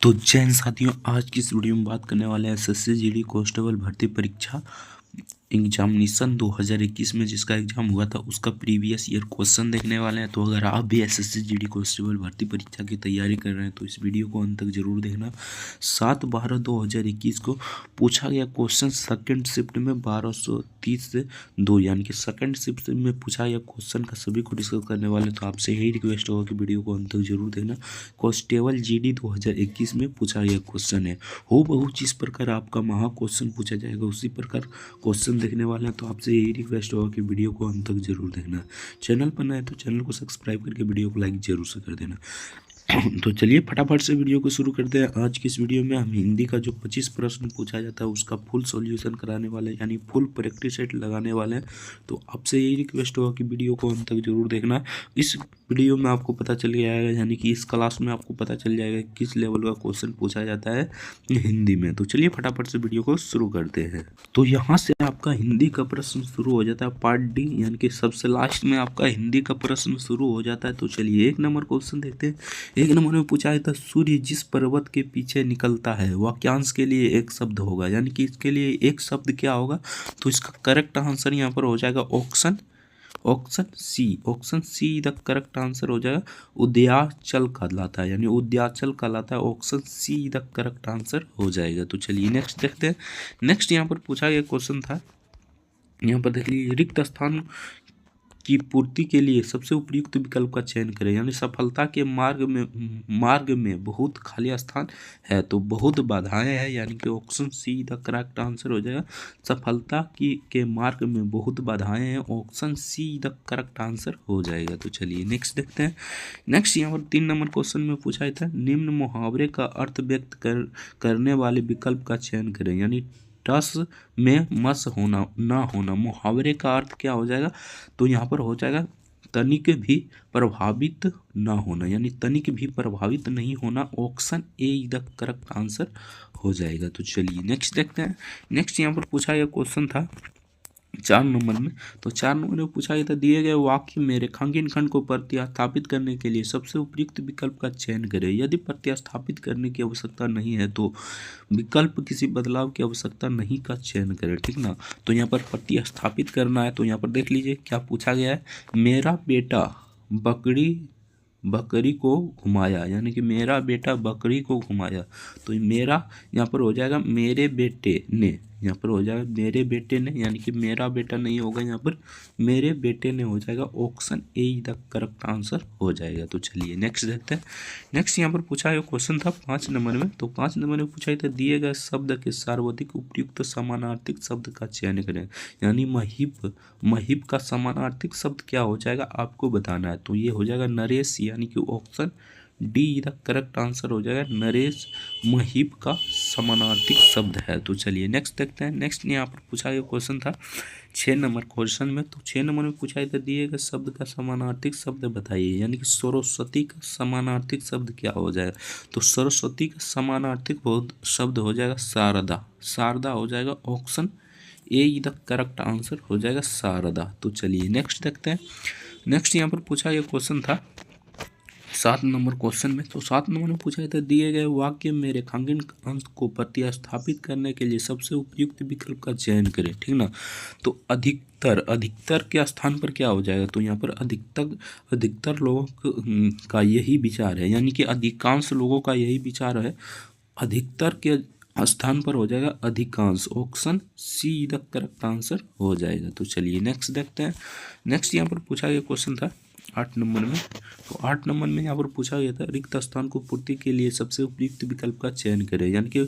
तो जय हिंद साथियों, आज की इस वीडियो में बात करने वाले हैं एसएससी जीडी कांस्टेबल भर्ती परीक्षा एग्जामिनेशन 2021 में जिसका एग्जाम हुआ था उसका प्रीवियस ईयर क्वेश्चन देखने वाले हैं। तो अगर आप भी एसएससी जीडी कांस्टेबल भर्ती परीक्षा की तैयारी कर रहे हैं तो इस वीडियो को अंत तक जरूर देखना। 7/12/2021 को पूछा गया क्वेश्चन सेकंड शिफ्ट में 1230 से 2, यानी कि सेकंड शिफ्ट में पूछा गया क्वेश्चन का सभी को डिस्कस करने वाले। तो आपसे यही रिक्वेस्ट होगा कि वीडियो को अंत तक जरूर देखना। कांस्टेबल जीडी 2021 में पूछा गया क्वेश्चन है, हो बहु जिस प्रकार आपका महा क्वेश्चन पूछा जाएगा उसी प्रकार क्वेश्चन देखने वाले हैं। तो आपसे यही रिक्वेस्ट होगा कि वीडियो को अंत तक जरूर देखना। चैनल पर नए हैं तो चैनल को सब्सक्राइब करके वीडियो को लाइक जरूर से कर देना। तो चलिए फटाफट से वीडियो को शुरू करते हैं। आज की इस वीडियो में हम हिंदी का जो 25 प्रश्न पूछा जाता है उसका फुल सॉल्यूशन कराने वाले हैं, यानी फुल प्रैक्टिस सेट लगाने वाले हैं। तो आपसे यही रिक्वेस्ट होगा कि वीडियो को अंत तक जरूर देखना। इस वीडियो में आपको पता चल जाएगा, यानी कि इस क्लास में आपको पता चल जाएगा किस लेवल का क्वेश्चन पूछा जाता है हिंदी में। तो चलिए फटाफट से वीडियो को शुरू करते हैं। तो यहाँ से आपका हिंदी का प्रश्न शुरू हो जाता है, पार्ट डी, यानी कि सबसे लास्ट में आपका हिंदी का प्रश्न शुरू हो जाता है। तो चलिए 1 नंबर क्वेश्चन देखते हैं। 1 नंबर में पूछा है था, सूर्य जिस पर्वत के पीछे निकलता है वाक्यांश के लिए एक शब्द होगा, यानी कि इसके लिए एक शब्द क्या होगा। तो इसका करेक्ट आंसर यहाँ पर हो जाएगा option C. Option C the correct answer हो जाएगा। उदयाचल कहलाता है, यानी उदयाचल कहलाता है। Option C the correct answer हो जाएगा। तो चलिए नेक्स्ट देखते हैं। नेक्स्ट यहाँ पर पूछा गया क्वेश्चन था, यहाँ पर देख लीजिए, रिक्त स्थान की पूर्ति के लिए सबसे उपयुक्त विकल्प का चयन करें, यानी सफलता के मार्ग में बहुत खाली स्थान है तो बहुत बाधाएं हैं, यानी कि option C the correct answer हो जाएगा। सफलता की के मार्ग में बहुत बाधाएं हैं, option C the correct answer हो जाएगा। तो चलिए नेक्स्ट देखते हैं। नेक्स्ट यहाँ पर 3 नंबर क्वेश्चन में पूछा था, निम्न मुहावरे का अर्थ व्यक्त करने वाले विकल्प का चयन करें, यानी टस में मस होना ना होना, मुहावरे का अर्थ क्या हो जाएगा। तो यहाँ पर हो जाएगा तनिक भी प्रभावित ना होना, यानी तनिक भी प्रभावित नहीं होना। Option A the correct answer हो जाएगा। तो चलिए नेक्स्ट देखते हैं। नेक्स्ट यहाँ पर पूछा गया क्वेश्चन था 4 नंबर में। तो 4 नंबर में पूछा गया था, दिए गए वाक्य में रेखांकन खंड को प्रतिस्थापित करने के लिए सबसे उपयुक्त विकल्प का चयन करें। यदि प्रतिस्थापित करने की आवश्यकता नहीं है तो विकल्प किसी बदलाव की आवश्यकता नहीं का चयन करें, ठीक ना। तो यहाँ पर प्रतिस्थापित करना है, तो यहाँ पर देख लीजिए क्या पूछा गया है। मेरा बेटा बकरी को घुमाया, यानी कि मेरा बेटा बकरी को घुमाया। तो मेरा यहाँ पर हो जाएगा मेरे बेटे ने, यहाँ पर हो जाएगा मेरे बेटे ने, यानी कि मेरा बेटा नहीं होगा, यहाँ पर मेरे बेटे ने हो जाएगा। Option A the correct answer हो जाएगा। तो चलिए नेक्स्ट देखते हैं। नेक्स्ट यहाँ पर पूछा है क्वेश्चन था 5 नंबर में। तो 5 नंबर में पूछा था, दिए गए शब्द के सार्वधिक उपयुक्त समानार्थिक शब्द का चयन करें, यानी महिप का समानार्थिक शब्द क्या हो जाएगा आपको बताना है। तो ये हो जाएगा नरेश, यानी कि option D the correct answer हो जाएगा। नरेश महिप का समानार्थिक शब्द है। तो चलिए नेक्स्ट देखते हैं। नेक्स्ट यहाँ पर पूछा गया क्वेश्चन था 6 नंबर क्वेश्चन में। तो 6 नंबर में पूछा था, दिए गए शब्द का समानार्थिक शब्द बताइए, यानी कि सरस्वती का समानार्थिक शब्द क्या हो जाएगा। तो सरस्वती का समानार्थिक शब्द हो जाएगा शारदा। शारदा हो जाएगा। Option A the correct answer हो जाएगा शारदा। तो चलिए नेक्स्ट देखते हैं। नेक्स्ट यहाँ पर पूछा गया क्वेश्चन था 7 नंबर क्वेश्चन में। तो 7 नंबर में पूछा था, दिए गए वाक्य में रेखांकन अंश को प्रतिस्थापित करने के लिए सबसे उपयुक्त विकल्प का चयन करें, ठीक ना। तो अधिकतर के स्थान पर क्या हो जाएगा। तो यहाँ पर अधिकतर लोगों का यही विचार है, यानी कि अधिकांश लोगों का यही विचार है। अधिकतर के स्थान पर हो जाएगा अधिकांश। Option C the correct answer हो जाएगा। तो चलिए नेक्स्ट देखते हैं। नेक्स्ट यहाँ पर पूछा गया क्वेश्चन था 8 नंबर में। तो 8 नंबर में यहाँ पर पूछा गया था, रिक्त स्थान को पूर्ति के लिए सबसे उपयुक्त विकल्प का चयन करें, यानी कि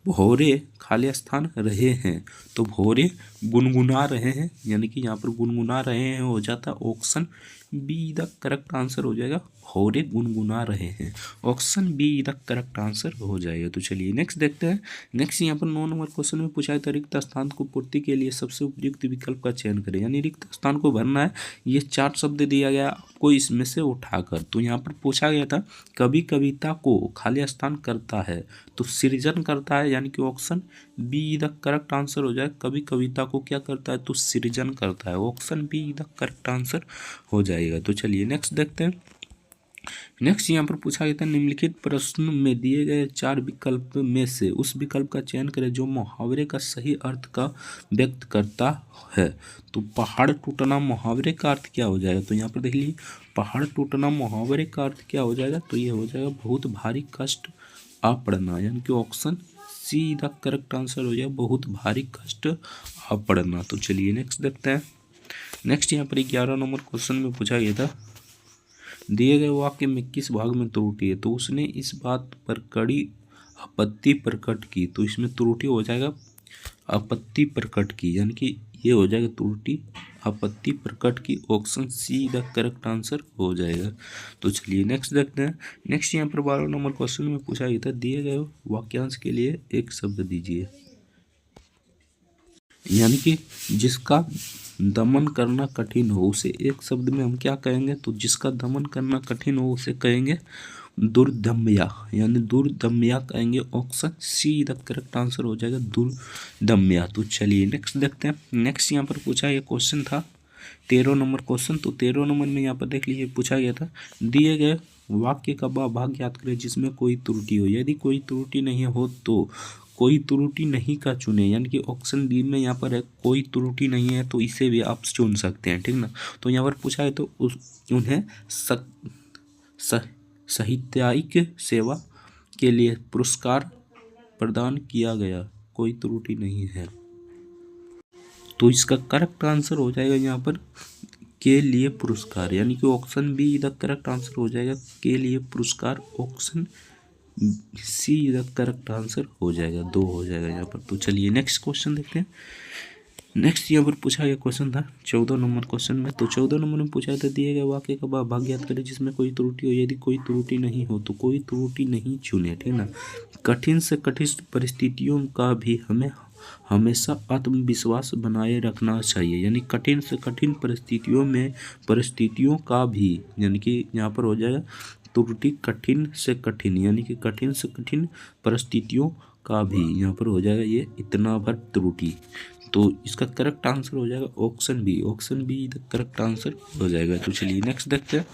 भौरे खाली स्थान रहे हैं तो भौरे गुनगुना रहे हैं, यानी कि यहाँ पर गुनगुना रहे हैं हो जाता। Option B the correct answer हो जाएगा। भौरे गुनगुना रहे हैं। Option B the correct answer हो जाएगा। तो चलिए नेक्स्ट देखते हैं। नेक्स्ट यहाँ पर 9 नंबर क्वेश्चन में पूछा है, रिक्त स्थान को पूर्ति के लिए सबसे उपयुक्त विकल्प का चयन करें, यानी रिक्त स्थान को भरना है। ये 4 शब्द दिया गया आपको इसमें से उठाकर। तो यहाँ पर पूछा गया था, कवि कविता को खाली स्थान करता है तो सृजन करता है, यानी कि option B the correct answer हो जाए। कवि कविता को क्या करता है तो सृजन करता है। Option B the correct answer हो जाएगा। तो चलिए नेक्स्ट देखते हैं। नेक्स्ट यहाँ पर पूछा गया था निम्नलिखित प्रश्न में दिए गए 4 विकल्प में से उस विकल्प का चयन करें जो मुहावरे का सही अर्थ का व्यक्त करता है। तो पहाड़ टूटना मुहावरे का अर्थ क्या हो जाएगा, तो यहाँ पर देख लीजिए पहाड़ टूटना मुहावरे का अर्थ क्या हो जाएगा, तो ये हो जाएगा बहुत भारी कष्ट आ पड़ना, यानी कि option C the correct answer हो जाएगा बहुत भारी कष्ट आ पड़ना। तो चलिए नेक्स्ट देखते हैं। नेक्स्ट यहाँ पर 11 नंबर क्वेश्चन में पूछा गया था दिए गए वाक्य में किस भाग में त्रुटि है, तो उसने इस बात पर कड़ी आपत्ति प्रकट की, तो इसमें त्रुटि हो जाएगा आपत्ति प्रकट की, यानी कि ये हो जाएगा त्रुटि आपत्ति प्रकट की, option C the correct answer हो जाएगा। तो चलिए नेक्स्ट देखते हैं। नेक्स्ट यहाँ पर 12 नंबर क्वेश्चन में पूछा गया था दिए गए वाक्यांश के लिए एक शब्द दीजिए, यानी कि जिसका दमन करना कठिन हो उसे एक शब्द में हम क्या कहेंगे, तो जिसका दमन करना कठिन हो उसे कहेंगे दुर्दम्या, यानी दुर्दम्या कहेंगे, option C the correct answer हो जाएगा दुर्दम्या। तो चलिए नेक्स्ट देखते हैं। नेक्स्ट यहाँ पर पूछा ये क्वेश्चन था 13 नंबर क्वेश्चन, तो 13 नंबर में यहाँ पर देख लीजिए पूछा गया था दिए गए वाक्य का भाग याद करें जिसमें कोई त्रुटि हो, यदि कोई त्रुटि नहीं हो तो कोई त्रुटि नहीं का चुने, यानी कि ऑप्शन डी में यहाँ पर है कोई त्रुटि नहीं है तो इसे भी आप चुन सकते हैं, ठीक ना। तो यहाँ पर पूछा है तो उन्हें साहित्यिक सेवा के लिए पुरस्कार प्रदान किया गया, कोई त्रुटि नहीं है, तो इसका करेक्ट आंसर हो जाएगा यहाँ पर के लिए पुरस्कार, यानी कि option B the correct answer हो जाएगा के लिए पुरस्कार, option C the correct answer हो जाएगा 2 हो जाएगा यहाँ पर। तो चलिए नेक्स्ट क्वेश्चन देखते हैं। नेक्स्ट यहाँ पर पूछा गया क्वेश्चन था 14 नंबर क्वेश्चन में, तो 14 नंबर में पूछा था दिए गए वाक्य का भाग याद करें जिसमें कोई त्रुटि हो, यदि कोई त्रुटि नहीं हो तो कोई त्रुटि नहीं चुने, ठीक ना। कठिन से कठिन परिस्थितियों का भी हमें हमेशा आत्मविश्वास बनाए रखना चाहिए, यानी कठिन से कठिन परिस्थितियों का भी, यानी कि यहाँ पर हो जाएगा त्रुटि कठिन से कठिन, यानी कि कठिन से कठिन परिस्थितियों का भी, यहाँ पर हो जाएगा ये इतना भर त्रुटि, तो इसका करेक्ट आंसर हो जाएगा option B the correct answer हो जाएगा। तो चलिए नेक्स्ट देखते हैं।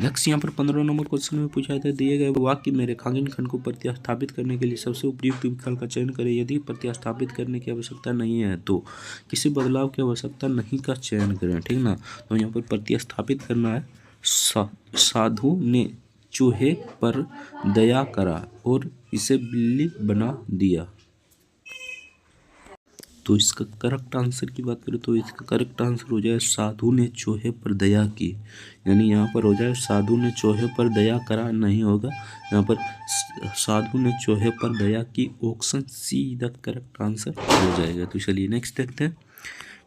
नेक्स्ट यहाँ पर 15 नंबर क्वेश्चन में पूछा था दिए गए वाक्य में रेखांकन खंड को प्रतिस्थापित करने के लिए सबसे उपयुक्त विकल्प का चयन करें, यदि प्रतिस्थापित करने की आवश्यकता नहीं है तो किसी बदलाव की आवश्यकता नहीं का चयन करें, ठीक ना। तो यहाँ पर प्रतिस्थापित करना है साधु ने चूहे पर दया करा और इसे बिल्ली बना दिया, तो इसका करेक्ट आंसर की बात करें तो इसका करेक्ट आंसर हो जाए साधु ने चूहे पर दया की, यानी यहाँ पर हो जाए साधु ने चूहे पर दया करा नहीं होगा, यहाँ पर साधु ने चूहे पर दया की, option C the correct answer हो जाएगा। तो चलिए नेक्स्ट देखते हैं।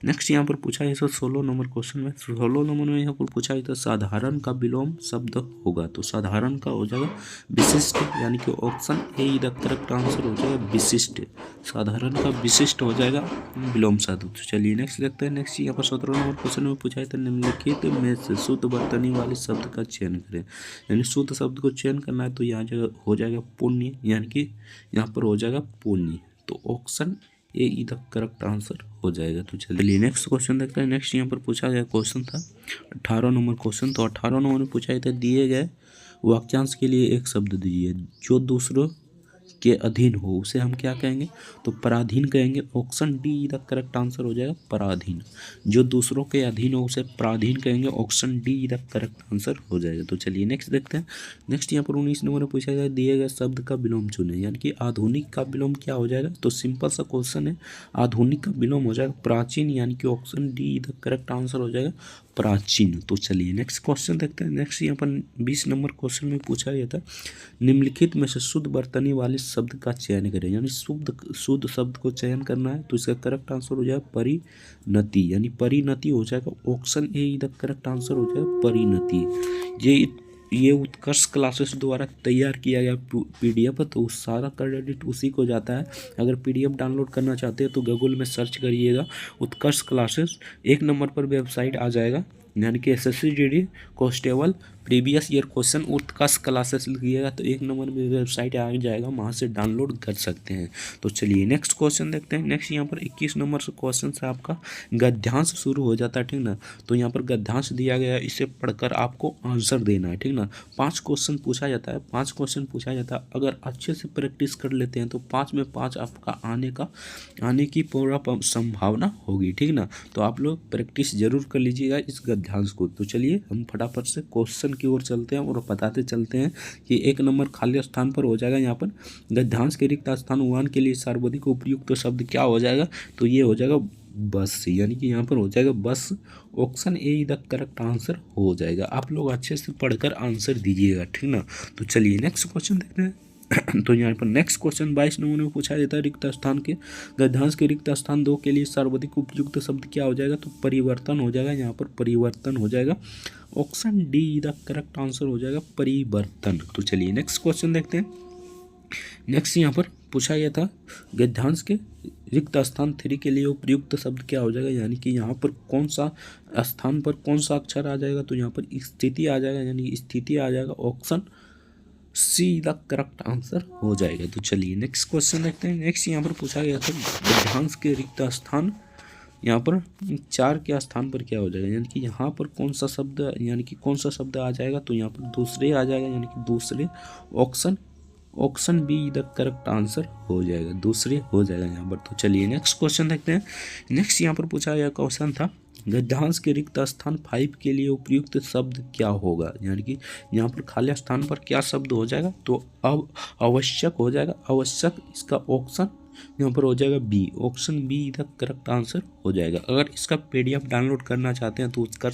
नेक्स्ट यहाँ पर पूछा है 16 नंबर क्वेश्चन में, 16 नंबर में यहाँ पर पूछा है तो साधारण का विलोम शब्द होगा, तो साधारण का हो जाएगा विशिष्ट, यानी कि option A the correct answer हो जाएगा विशिष्ट, साधारण का विशिष्ट हो जाएगा विलोम शब्द। तो चलिए नेक्स्ट देखते हैं। नेक्स्ट यहाँ पर 17 नंबर क्वेश्चन में पूछा है तो निम्नलिखित में से शुद्ध वर्तनी वाले शब्द का चयन करें, यानी शुद्ध शब्द को चयन करना है तो यहाँ हो जाएगा पुण्य, यानी कि यहाँ पर हो जाएगा पुण्य, तो option A the correct answer हो जाएगा। तो चलिए नेक्स्ट क्वेश्चन देखते हैं। नेक्स्ट यहाँ पर पूछा गया क्वेश्चन था 18 नंबर क्वेश्चन, तो 18 नंबर में पूछा गया था दिए गए वाक्यांश के लिए एक शब्द दीजिए जो दूसरों के अधीन हो उसे हम क्या कहेंगे, तो पराधीन कहेंगे, option D the correct answer हो जाएगा पराधीन, जो दूसरों के अधीन हो उसे पराधीन कहेंगे, option D the correct answer हो जाएगा। तो चलिए नेक्स्ट देखते हैं। नेक्स्ट यहाँ पर 19 नंबर में पूछा गया दिए गए शब्द का विलोम चुने, यानी कि आधुनिक का विलोम क्या हो जाएगा, तो सिंपल सा क्वेश्चन है, आधुनिक का विलोम हो जाएगा प्राचीन, यानी कि option D the correct answer हो जाएगा प्राचीन। तो चलिए नेक्स्ट क्वेश्चन देखते हैं। नेक्स्ट यहाँ पर 20 नंबर क्वेश्चन में पूछा गया था निम्नलिखित में से शुद्ध वर्तनी वाले शब्द का चयन करें, यानी शुद्ध शब्द को चयन करना है तो इसका करेक्ट आंसर हो जाएगा परिणति, यानी परिणति हो जाएगा, option A the correct answer हो जाएगा परिणति। ये उत्कर्ष क्लासेस द्वारा तैयार किया गया PDF है, तो सारा क्रेडिट उसी को जाता है। अगर PDF डाउनलोड करना चाहते हैं तो गूगल में सर्च करिएगा उत्कर्ष क्लासेस, 1 नंबर पर वेबसाइट आ जाएगा, यानी कि SSC GD constable previous year question Utkarsh classes लिखिएगा तो 1 नंबर में वेबसाइट आ जाएगा, वहाँ से डाउनलोड कर सकते हैं। तो चलिए नेक्स्ट क्वेश्चन देखते हैं। नेक्स्ट यहाँ पर 21 नंबर से क्वेश्चन से आपका गद्यांश शुरू हो जाता है, ठीक ना। तो यहाँ पर गद्यांश दिया गया है, इसे पढ़कर आपको आंसर देना है, ठीक ना। 5 क्वेश्चन पूछा जाता है, 5 क्वेश्चन पूछा जाता है। अगर अच्छे से प्रैक्टिस कर लेते हैं तो 5 में 5 आपका आने की पूरा संभावना होगी, ठीक ना। तो आप लोग प्रैक्टिस जरूर कर लीजिएगा इस गद्यांश को। तो चलिए हम फटाफट से क्वेश्चन की ओर चलते हैं और बताते चलते हैं कि 1 नंबर खाली स्थान पर हो जाएगा। यहाँ पर गद्यांश के रिक्त स्थान 1 के लिए सर्वाधिक उपयुक्त शब्द क्या हो जाएगा, तो ये हो जाएगा बस, यानी कि यहाँ पर हो जाएगा बस। Option A the correct answer हो जाएगा। आप लोग अच्छे से पढ़कर आंसर दीजिएगा, ठीक ना। तो चलिए नेक्स्ट क्वेश्चन देखते हैं। तो यहाँ पर नेक्स्ट क्वेश्चन 22 नंबर में पूछा जाता है, रिक्त स्थान के गद्यांश के रिक्त स्थान 2 के लिए सर्वाधिक उपयुक्त शब्द क्या हो जाएगा, तो परिवर्तन हो जाएगा। यहाँ पर परिवर्तन हो जाएगा। Option D the correct answer हो जाएगा परिवर्तन। तो चलिए नेक्स्ट क्वेश्चन देखते हैं। नेक्स्ट यहाँ पर पूछा गया था गद्यांश के रिक्त स्थान 3 के लिए उपयुक्त शब्द क्या हो जाएगा, यानी कि यहाँ पर कौन सा स्थान पर कौन सा अक्षर आ जाएगा, तो यहाँ पर स्थिति आ जाएगा, यानी स्थिति आ जाएगा। Option C the correct answer हो जाएगा। तो चलिए नेक्स्ट क्वेश्चन देखते हैं। नेक्स्ट यहाँ पर पूछा गया था गद्यांश के रिक्त स्थान यहाँ पर 4 के स्थान पर क्या हो जाएगा, यानी कि यहाँ पर कौन सा शब्द, यानी कि कौन सा शब्द आ जाएगा, तो यहाँ पर दूसरे आ जाएगा, यानी कि दूसरे। Option B the correct answer हो जाएगा, दूसरे हो जाएगा यहाँ पर। तो चलिए नेक्स्ट क्वेश्चन देखते हैं। नेक्स्ट यहाँ पर पूछा गया क्वेश्चन था गद्यांश के रिक्त स्थान 5 के लिए उपयुक्त शब्द क्या होगा, यानी कि यहाँ पर खाली स्थान पर क्या शब्द हो जाएगा, तो अब आवश्यक हो जाएगा। आवश्यक इसका ऑप्शन यहाँ पर हो जाएगा B. Option B the correct answer हो जाएगा। अगर इसका PDF डाउनलोड करना चाहते हैं तो उसका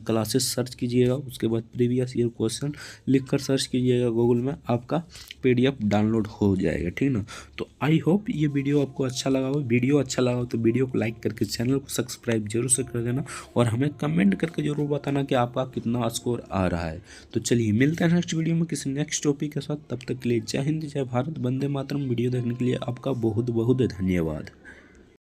क्लासेस सर्च कीजिएगा, उसके बाद प्रीवियस ईयर क्वेश्चन लिखकर सर्च कीजिएगा गूगल में, आपका PDF डाउनलोड हो जाएगा, ठीक ना। तो आई होप ये वीडियो आपको अच्छा लगा हो। वीडियो अच्छा लगा हो तो वीडियो को लाइक करके चैनल को सब्सक्राइब जरूर से कर देना और हमें कमेंट करके जरूर बताना कि आपका कितना स्कोर आ रहा है। तो चलिए मिलते हैं नेक्स्ट वीडियो में किसी नेक्स्ट टॉपिक के साथ। तब तक के लिए जय हिंद, जय भारत, वंदे मातरम। वीडियो देखने के लिए आपका बहुत बहुत धन्यवाद।